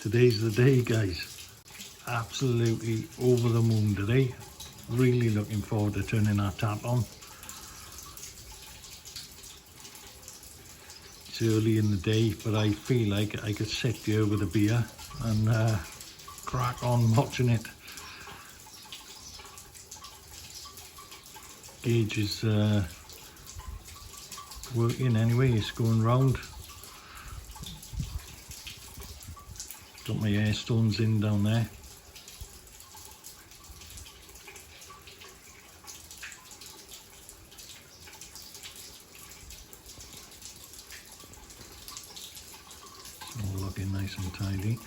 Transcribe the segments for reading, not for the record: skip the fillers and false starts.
Today's the day, guys. Absolutely over the moon today. Really looking forward to turning that tap on. It's early in the day, but I feel like I could sit here with a beer and crack on watching it. Gauge is working anyway, it's going round. Got my air stones in down there. All looking nice and tidy.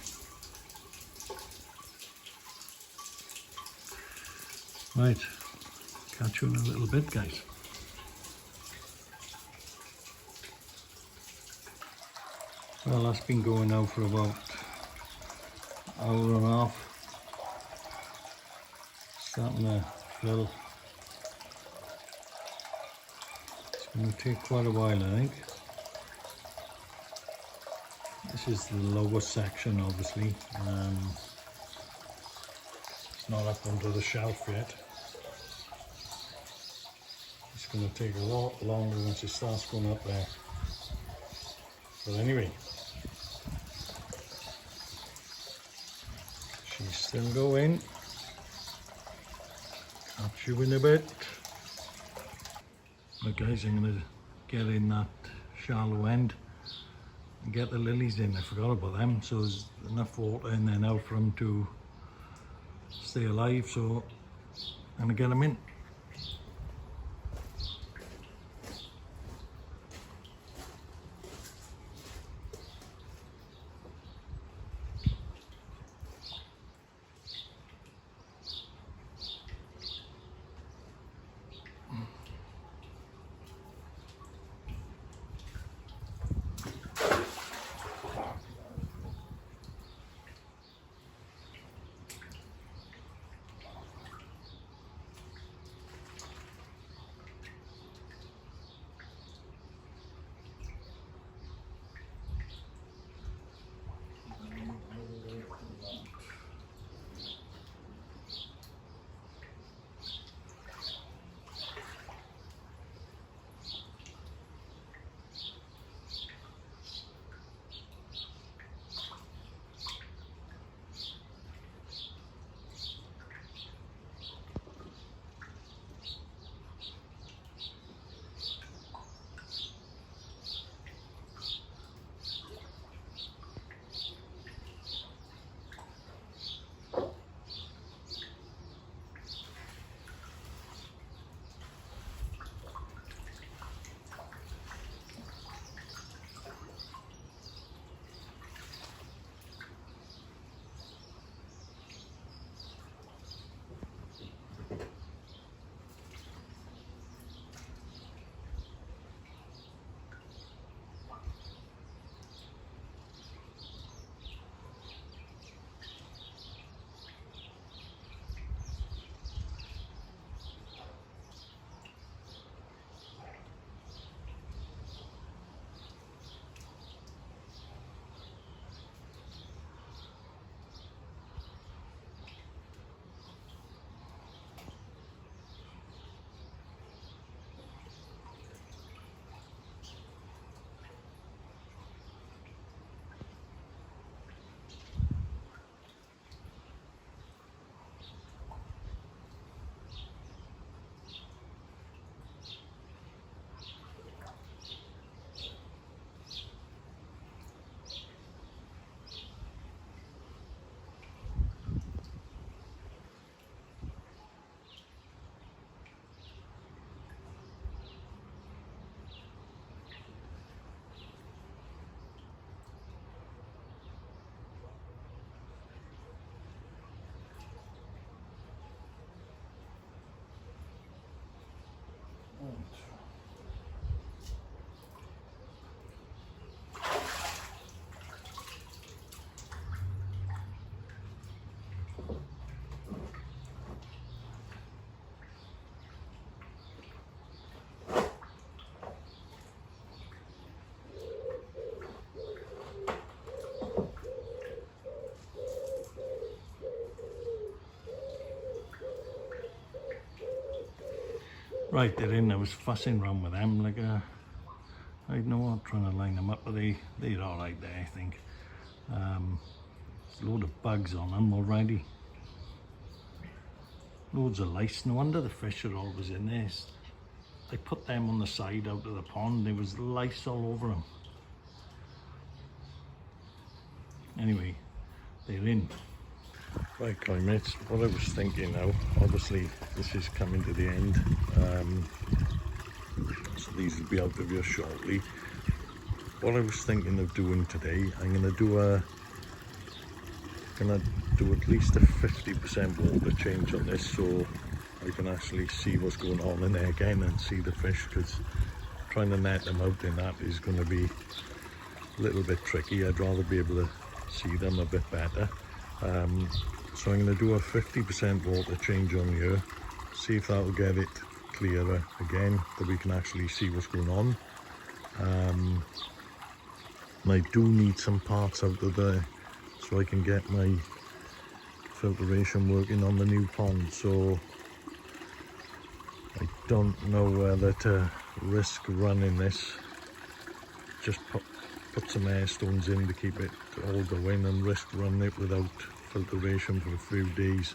Right, catch you in a little bit, guys. Well, that's been going now for about hour and a half. Starting to fill. It's going to take quite a while, I think. This is the lower section, obviously. It's not up onto the shelf yet. It's going to take a lot longer once it starts going up there. But anyway, she's still going. Catch you in a bit. Right guys, I'm going to get in that shallow end and get the lilies in. I forgot about them, so there's enough water in there now for them to stay alive, so I'm going to get them in. Right, they're in. I was fussing around with them like I don't know, I'm trying to line them up, but they're all right there, I think. There's a load of bugs on them already. Loads of lice. No wonder the fish are always in there. I put them on the side out of the pond. There was lice all over them. Anyway, they're in. Right, climates, what I was thinking now, obviously this is coming to the end, so these will be out of here shortly. What I was thinking of doing today, I'm going to do at least a 50% water change on this, so I can actually see what's going on in there again and see the fish, because trying to net them out in that is going to be a little bit tricky. I'd rather be able to see them a bit better. So I'm going to do a 50% water change on here, see if that'll get it clearer again, that we can actually see what's going on. And I do need some parts out of there so I can get my filtration working on the new pond, so I don't know whether to risk running this, just put some air stones in to keep it all going, and risk running it without filtration for a few days.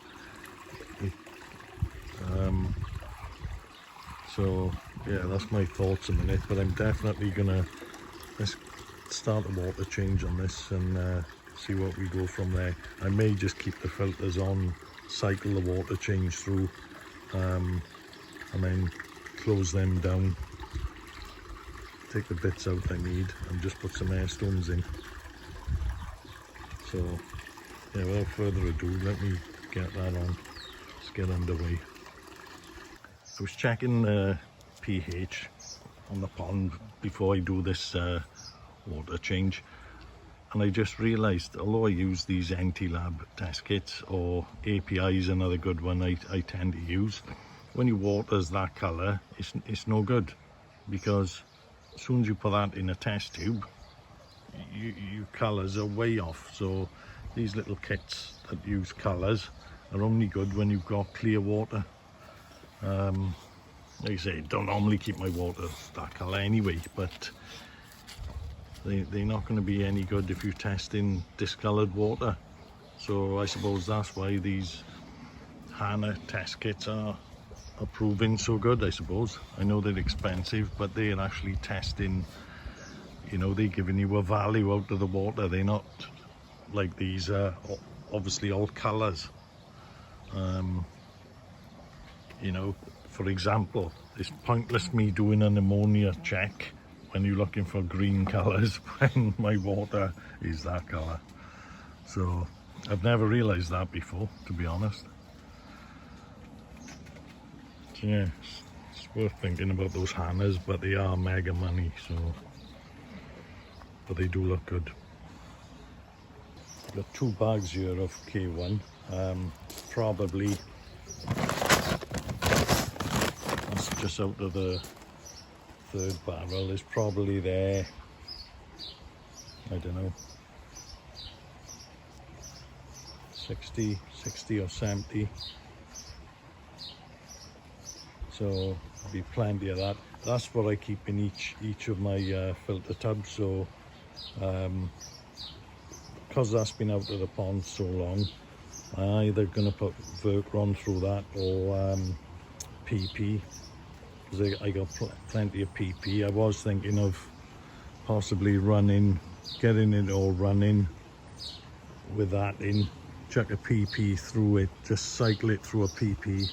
So yeah, that's my thoughts a minute, but I'm definitely gonna let's start a water change on this and see what we go from there. I may just keep the filters on, cycle the water change through, and then close them down, take the bits out I need, and just put some air stones in. So yeah, without further ado, let me get that on. Let's get underway. I was checking the pH on the pond before I do this water change, and I just realised, although I use these anti-lab test kits, or API is another good one I tend to use, when your water's that colour, it's no good, because as soon as you put that in a test tube, your colours are way off. So these little kits that use colours are only good when you've got clear water. Like I say, don't normally keep my water that colour anyway, but they're not going to be any good if you test in discoloured water. So I suppose that's why these HANA test kits are proving so good, I suppose. I know they're expensive, but they're actually testing, you know, they're giving you a value out of the water. They're not like these obviously all colours. You know, for example, it's pointless me doing an ammonia check when you're looking for green colours when my water is that colour. So I've never realised that before, to be honest. So yeah, it's worth thinking about those HANAs, but they are mega money, so, but they do look good. I've got 2 bags here of K1, probably that's just out of the 3rd barrel, is probably there, I don't know, 60 or 70, so there'll be plenty of that. That's what I keep in each of my filter tubs. So because that's been out of the pond so long, I'm either going to put Verkron through that or PP, because I got plenty of PP. I was thinking of possibly getting it all running with that in, chuck a PP through it, just cycle it through a PP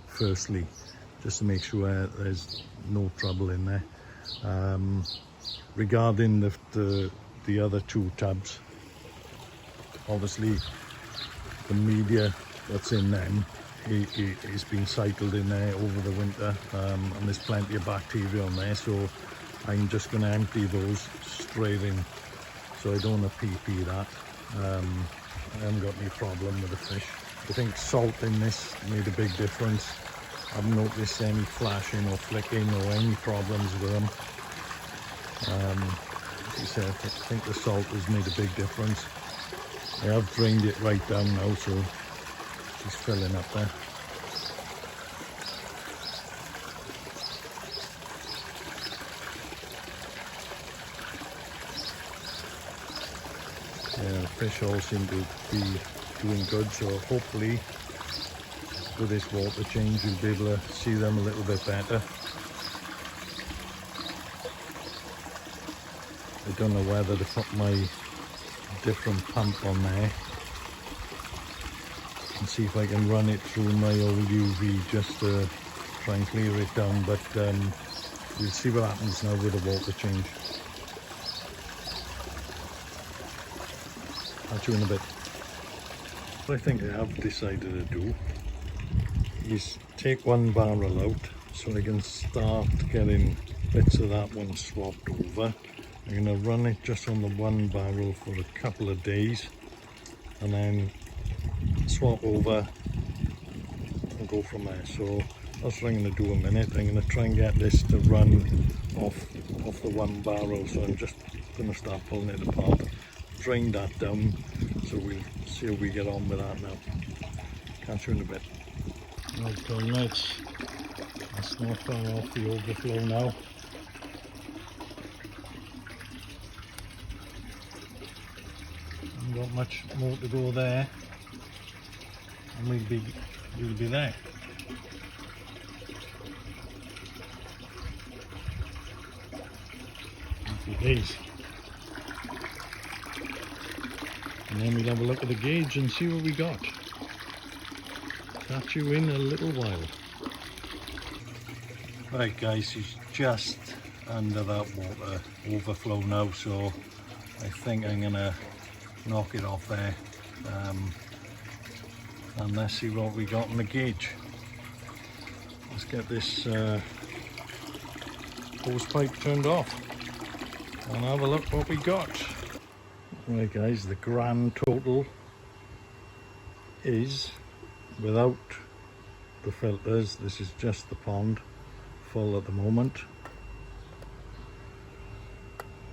firstly, just to make sure there's no trouble in there. Regarding the other 2 tubs, obviously the media that's in them it's been cycled in there over the winter, and there's plenty of bacteria on there, so I'm just going to empty those straight in, so I don't want to PP that. I haven't got any problem with the fish. I think salt in this made a big difference. I haven't noticed any flashing or flicking or any problems with them. Like I said, I think the salt has made a big difference. I have drained it right down now, so it's filling up there. Yeah, the fish all seem to be doing good, so hopefully with this water change you'll be able to see them a little bit better. I don't know whether to put my different pump on there and see if I can run it through my old UV just to try and clear it down, but we'll see what happens now with the water change. Catch you in a bit. What I think I have decided to do is take one barrel out so I can start getting bits of that one swapped over. I'm going to run it just on the one barrel for a couple of days and then swap over and go from there. So that's what I'm going to do in a minute. I'm going to try and get this to run off the one barrel, so I'm just going to start pulling it apart, drain that down, so we'll see how we get on with that now. Catch you in a bit. Okay mates, that's not far off the overflow now. Haven't got much more to go there, and we'll be there. Happy days. And then we'll have a look at the gauge and see what we got. Catch you in a little while. Right guys, he's just under that water overflow now, so I think I'm gonna knock it off there, and let's see what we got in the gauge. Let's get this hose pipe turned off and have a look what we got. Right guys, the grand total is, without the filters, this is just the pond, full at the moment.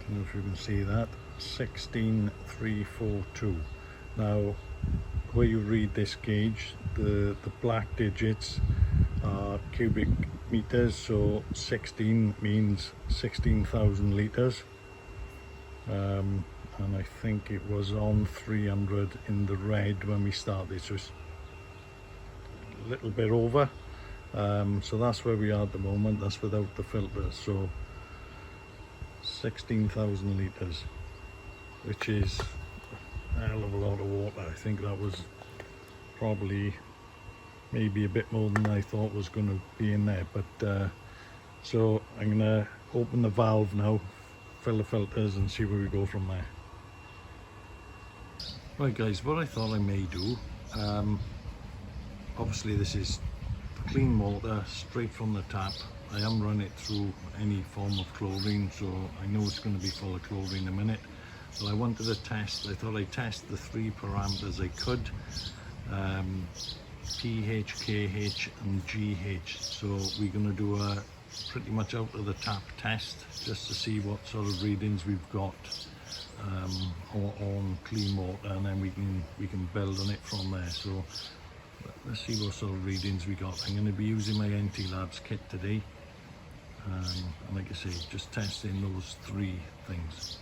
Don't know if you can see that, 16,342. Now, where you read this gauge, the black digits are cubic meters, so 16 means 16,000 litres. And I think it was on 300 in the red when we started, so it's a little bit over. So that's where we are at the moment. That's without the filters, so 16,000 litres, which is a hell of a lot of water. I think that was probably maybe a bit more than I thought was going to be in there, but so I'm going to open the valve now, fill the filters and see where we go from there. Right guys, what I thought I may do, obviously this is clean water straight from the tap. I haven't run it through any form of chlorine, so I know it's going to be full of chlorine in a minute. But I wanted to test, I thought I'd test the three parameters I could, pH, KH and GH. So we're going to do a pretty much out of the tap test just to see what sort of readings we've got on clean water, and then we can build on it from there. So let's see what sort of readings we got. I'm going to be using my NT Labs kit today, and like I say, just testing those three things.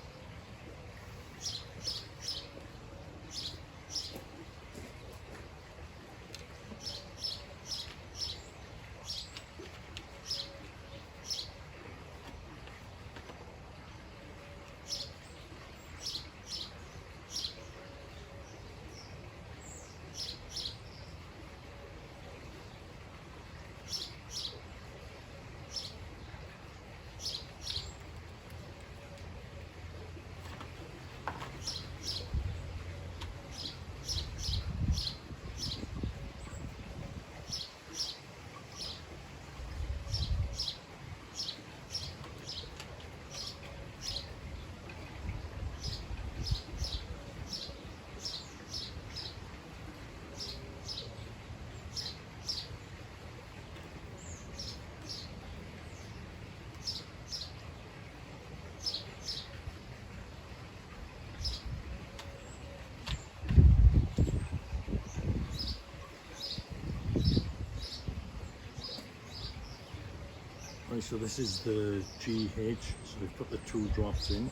Right, so this is the GH, so we've put the 2 drops in.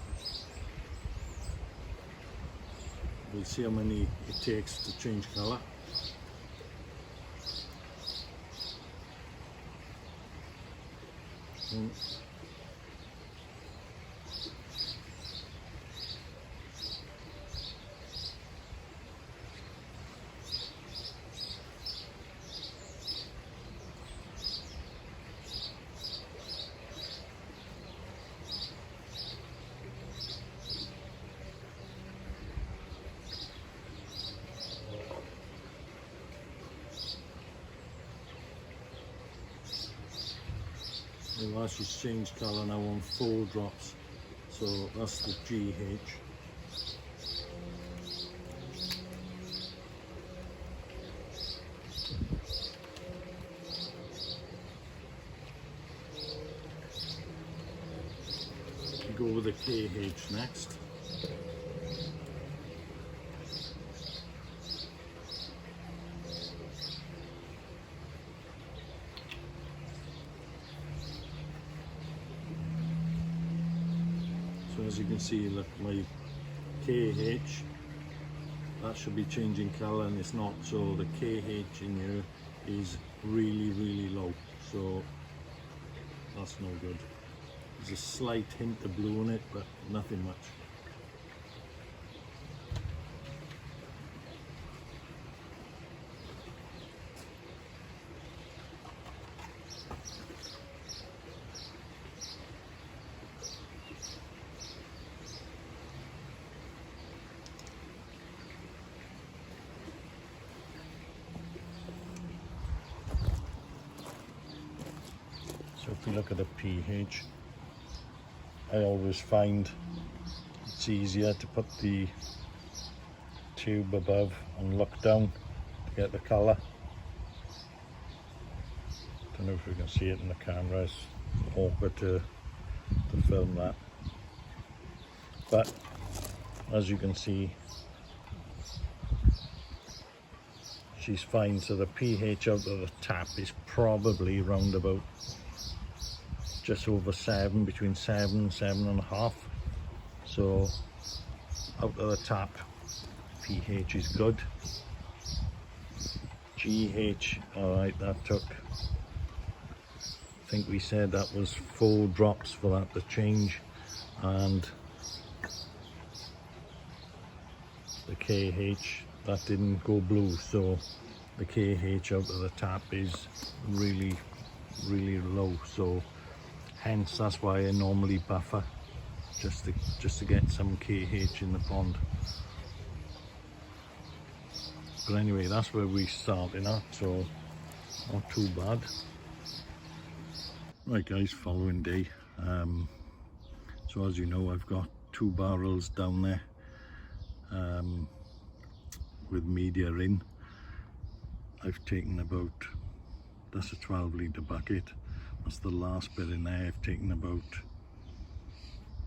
We'll see how many it takes to change colour. Well, she's changed colour now on 4 drops, so that's the GH. Go with the KH next. So as you can see, look, my KH, that should be changing colour and it's not, so the KH in here is really low, so that's no good. There's a slight hint of blue in it, but nothing much. So if we look at the pH, I always find it's easier to put the tube above and look down to get the colour. Don't know if we can see it in the camera, it's awkward to film that. But as you can see, she's fine, so the pH out of the tap is probably round about just over 7, between 7 and 7.5. So out of the tap, pH is good. GH, alright, that took, I think we said that was 4 drops for that to change, and the KH, that didn't go blue, so the KH out of the tap is really low, so hence that's why I normally buffer, just to get some KH in the pond. But anyway, that's where we started at, so not too bad. Right guys, following day. So as you know, I've got 2 barrels down there with media in. I've taken about, that's a 12-litre bucket. That's the last bit in there. I've taken about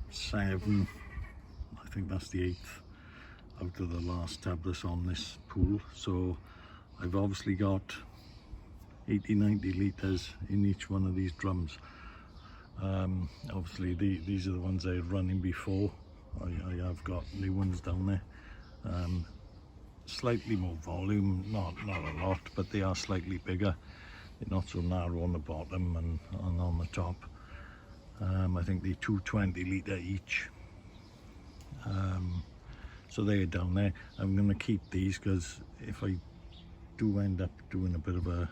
7, I think that's the 8th out of the last tub that's on this pool. So I've obviously got 80-90 litres in each one of these drums. Obviously these are the ones I had running before. I have got new ones down there. Slightly more volume, not a lot, but they are slightly bigger. They're not so narrow on the bottom and on the top. I think they're 220 litre each. So they're down there. I'm going to keep these because if I do end up doing a bit of a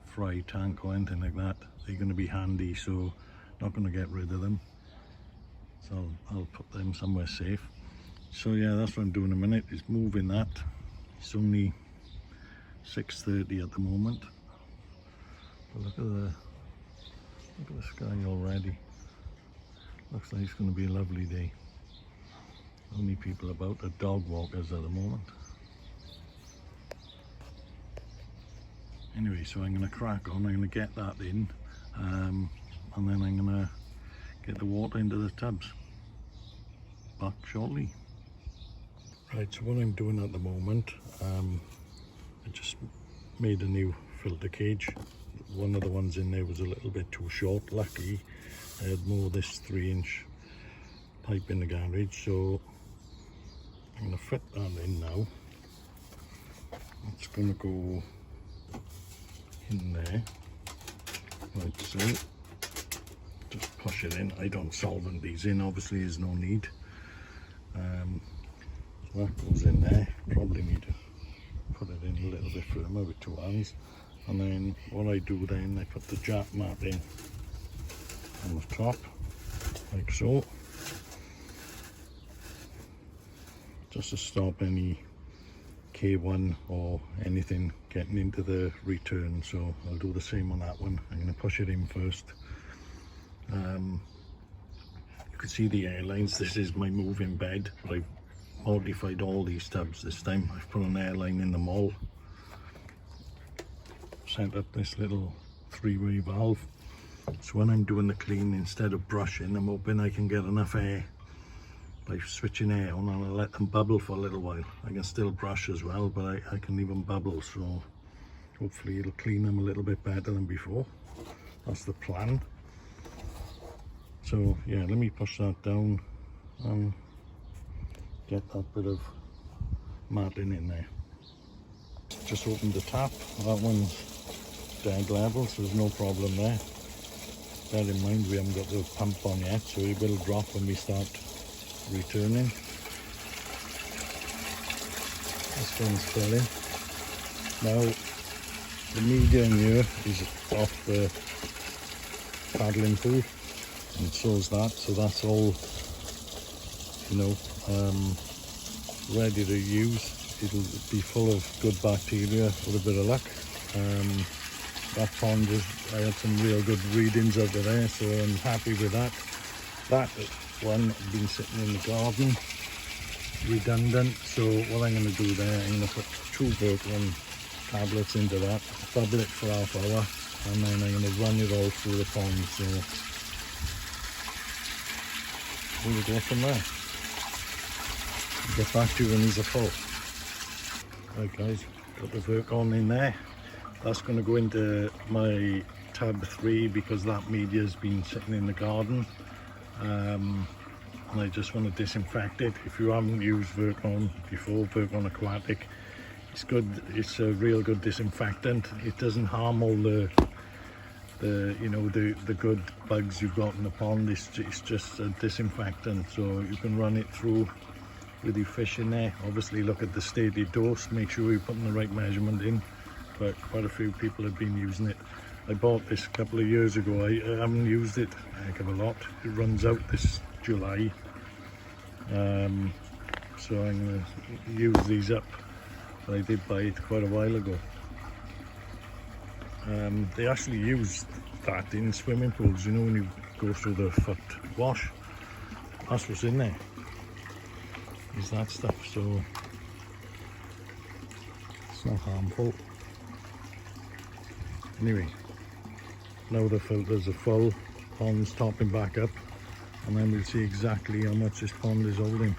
fry tank or anything like that, they're going to be handy, so not going to get rid of them. So I'll put them somewhere safe. So yeah, that's what I'm doing in a minute, is moving that. It's only 6:30 at the moment. But look at the sky already. Looks like it's going to be a lovely day. Only people about are dog walkers at the moment. Anyway, so I'm going to crack on. I'm going to get that in, and then I'm going to get the water into the tubs. Back shortly. Right, so what I'm doing at the moment, I just made a new filter cage one of the ones in there was a little bit too short. Lucky I had more of this 3-inch pipe in the garage, so I'm going to fit that in now. It's going to go in there like so. Just push it in. I don't solvent these in, obviously there's no need. So that goes in there. Probably need to put it in a little bit firmer with 2 hands. And then what I do then, I put the jack mat in on the top like so, just to stop any K1 or anything getting into the return. So I'll do the same on that one. I'm going to push it in first. You can see the airlines. This is my moving bed, but I've modified all these tubs this time. I've put an airline in them all, set up this little 3-way valve, so when I'm doing the clean, instead of brushing, I'm hoping I can get enough air by switching air on, and I'll let them bubble for a little while. I can still brush as well, but I can leave them bubble, so hopefully it'll clean them a little bit better than before. That's the plan. So yeah, let me push that down and get that bit of matting in there. Just opened the tap. That one's dead level, so there's no problem there. Bear in mind we haven't got the pump on yet, so it will drop when we start returning. This one's filling. Now the media in here is off the paddling pool, and so is that, so that's all, you know, ready to use. It'll be full of good bacteria with a bit of luck. That pond I had some real good readings over there, so I'm happy with that. That one had been sitting in the garden, redundant, so what I'm going to do there, I'm going to put 2 Vertron tablets into that, bubble it for half hour, and then I'm going to run it all through the pond, so we'll go from there. Get back to you when these are full. Right guys, got the Vertron in there. That's going to go into my tab 3 because that media has been sitting in the garden. And I just want to disinfect it. If you haven't used Vertron before, Vertron Aquatic, it's good. It's a real good disinfectant. It doesn't harm all the you know, the good bugs you've got in the pond. It's just a disinfectant, so you can run it through with your fish in there. Obviously look at the stated dose, make sure you're putting the right measurement in, but quite a few people have been using it. I bought this a couple of years ago. I haven't used it a heck of a lot. It runs out this July, so I'm going to use these up, but I did buy it quite a while ago. They actually use that in swimming pools, you know, when you go through the foot wash. That's what's in there, is that stuff, so it's not harmful. Anyway, now the filters are full, pond's topping back up, and then we'll see exactly how much this pond is holding.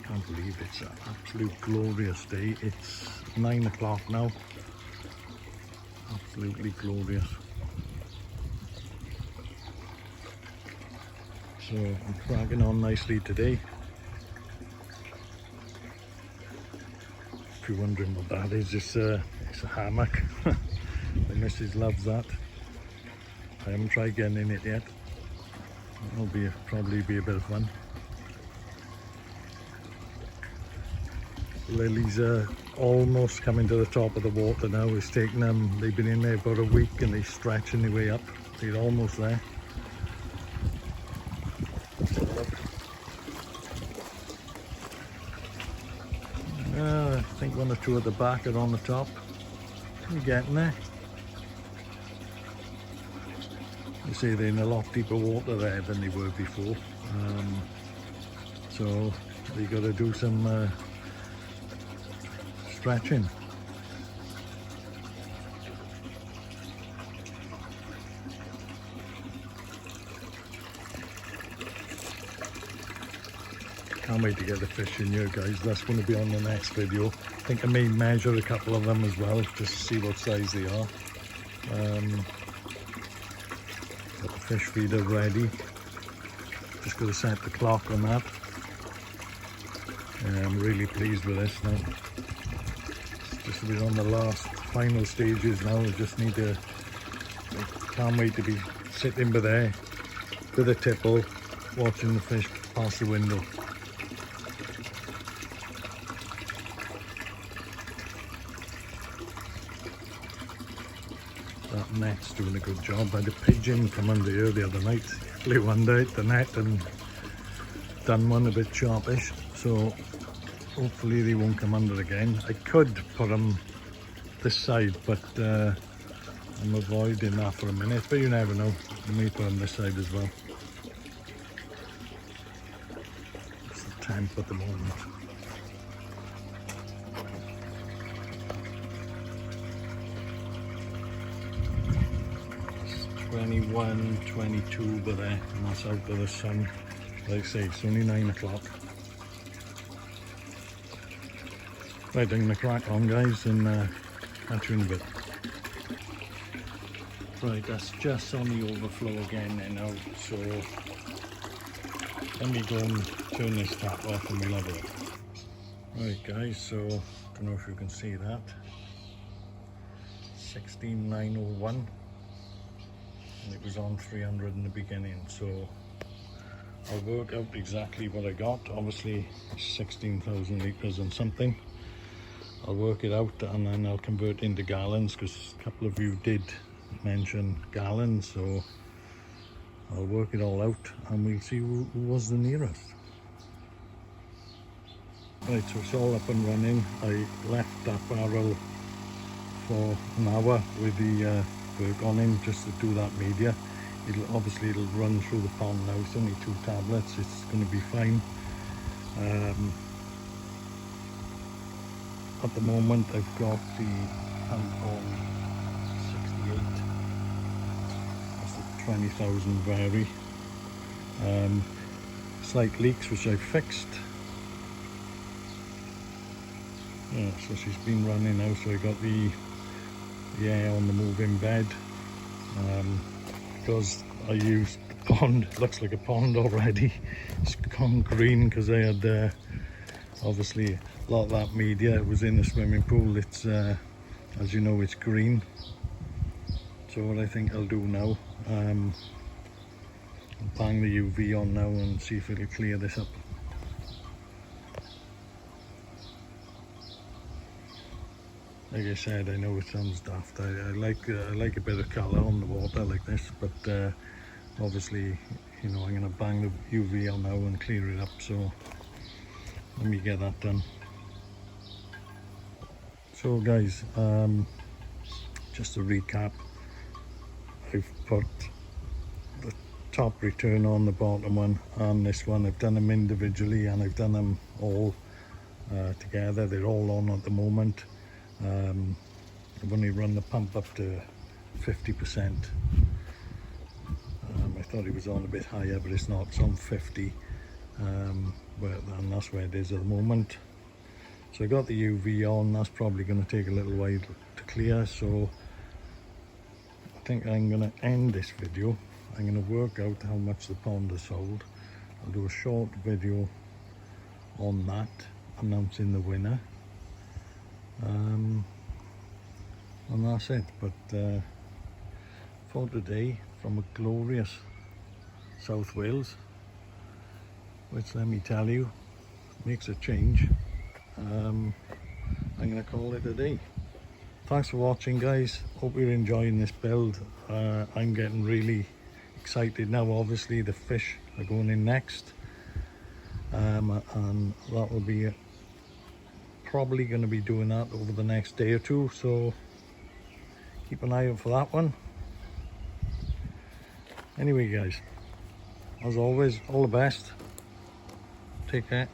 Can't believe it's an absolute glorious day. It's 9 o'clock now. Absolutely glorious. So I'm cracking on nicely today. If you're wondering what that is, it's a hammock. My missus loves that. I haven't tried getting in it yet. It'll probably be a bit of fun. Lilies are almost coming to the top of the water now. It's taken them, they've been in there about a week and they're stretching their way up. They're almost there. I think 1 or 2 at the back are on the top. We're getting there. You see they're in a lot deeper water there than they were before. So they got to do some stretching. Can't wait to get the fish in here, guys. That's going to be on the next video. I think I may measure a couple of them as well, just to see what size they are. Got the fish feeder ready. Just got to set the clock on that. I'm really pleased with this now. Just we're on the last final stages now. I just need to, I can't wait to be sitting by there with a tipple watching the fish pass the window. That net's doing a good job. I had a pigeon come under here the other night, flew under it, the net, and done one a bit sharpish, so hopefully they won't come under again. I could put them this side, but I'm avoiding that for a minute, but you never know. I may put them this side as well. It's the temp at the moment. It's 21, 22 by there, and that's out of the sun. Like I say, it's only 9 o'clock. Right, I'm going to crack on, guys, and catch you in a bit. Right, that's just on the overflow again there now, so let me go and turn this tap off and we'll have a look. Right, guys, so I don't know if you can see that. 16,901, and it was on 300 in the beginning, so I'll work out exactly what I got. Obviously 16,000 litres and something. I'll work it out and then I'll convert into gallons, because a couple of you did mention gallons, so I'll work it all out and we'll see who was the nearest. Right, so it's all up and running. I left that barrel for an hour with the work on him just to do that media. It'll run through the pond now. It's only 2 tablets, it's going to be fine. At the moment I've got the pump on 68. That's the 20,000 vary. Slight leaks which I've fixed. Yeah, so she's been running now, so I got the air on the moving bed. Because I used the pond, looks like a pond already. It's gone green because I had obviously a lot of that media was in the swimming pool. It's as you know, it's green. So what I think I'll do now, I'll bang the UV on now and see if it'll clear this up. Like I said, I know it sounds daft. I like a bit of colour on the water like this, but obviously, you know, I'm going to bang the UV on now and clear it up. So let me get that done. So guys, just to recap, I've put the top return on the bottom one and this one. I've done them individually and I've done them all together. They're all on at the moment. I've only run the pump up to 50%. I thought it was on a bit higher, but it's not. It's on 50, and that's where it is at the moment. So I got the UV on. That's probably going to take a little while to clear, so I think I'm going to end this video. I'm going to work out how much the pond has sold. I'll do a short video on that, announcing the winner. And that's it. But for today, from a glorious South Wales, which let me tell you makes a change, I'm going to call it a day. Thanks for watching, guys. Hope you're enjoying this build. I'm getting really excited now. Obviously the fish are going in next, and that will be probably going to be doing that over the next day or two, so keep an eye out for that one. Anyway guys, as always, all the best. Take care.